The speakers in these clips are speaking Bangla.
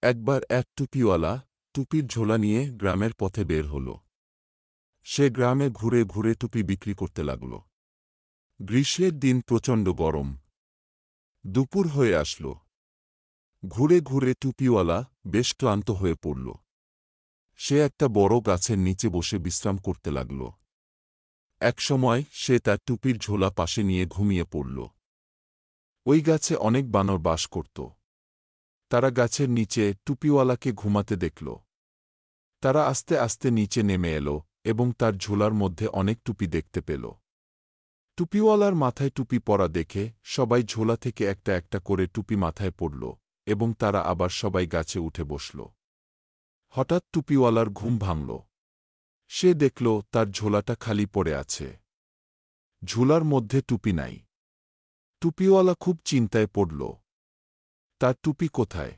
একবার এক টুপিওয়ালা টুপির ঝোলা নিয়ে গ্রামের পথে বের হল। সে গ্রামে ঘুরে ঘুরে টুপি বিক্রি করতে লাগল। গ্রীষ্মের দিন প্রচণ্ড গরম। দুপুর হয়ে আসল। ঘুরে ঘুরে টুপিওয়ালা বেশ ক্লান্ত হয়ে পড়ল। সে একটা বড় গাছের নিচে বসে বিশ্রাম করতে লাগল। একসময় সে তার টুপির ঝোলা পাশে নিয়ে ঘুমিয়ে পড়ল। ওই গাছে অনেক বানর বাস করত। তারা গাছের নিচে টুপিওয়ালাকে ঘুমাতে দেখল। তারা আস্তে আস্তে নিচে নেমে এলো এবং তার ঝোলার মধ্যে অনেক টুপি দেখতে পেল। টুপিওয়ালার মাথায় টুপি পরা দেখে সবাই ঝোলা থেকে একটা একটা করে টুপি মাথায় পড়ল এবং তারা আবার সবাই গাছে উঠে বসল। হঠাৎ টুপিওয়ালার ঘুম ভাঙল। সে দেখল তার ঝোলাটা খালি পড়ে আছে। ঝোলার মধ্যে টুপি নাই। টুপিওয়ালা খুব চিন্তায় পড়ল। তার টুপি কোথায়?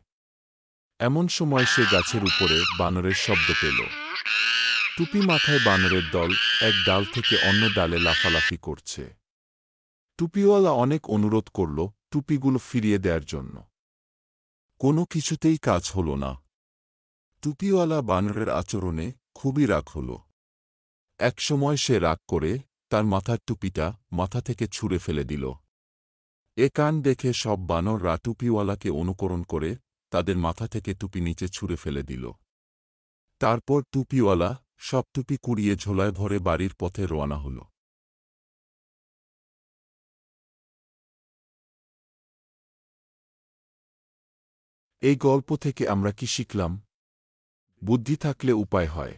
এমন সময় সে গাছের উপরে বানরের শব্দ পেল। টুপি মাথায় বানরের দল এক ডাল থেকে অন্য ডালে লাফালাফি করছে। টুপিওয়ালা অনেক অনুরোধ করল টুপিগুলো ফিরিয়ে দেওয়ার জন্য। কোনো কিছুতেই কাজ হল না। টুপিওয়ালা বানরের আচরণে খুবই রাগ হল। একসময় সে রাগ করে তার মাথার টুপিটা মাথা থেকে ছুঁড়ে ফেলে দিল। এ কাণ্ড দেখে সব বানররা টুপিওয়ালাকে অনুকরণ করে তাদের মাথা থেকে টুপি নিচে ছুঁড়ে ফেলে দিল। তারপর টুপিওয়ালা সব টুপি কুড়িয়ে ঝোলায় ভরে বাড়ির পথে রওনা হল। এই গল্প থেকে আমরা কি শিখলাম? বুদ্ধি থাকলে উপায় হয়।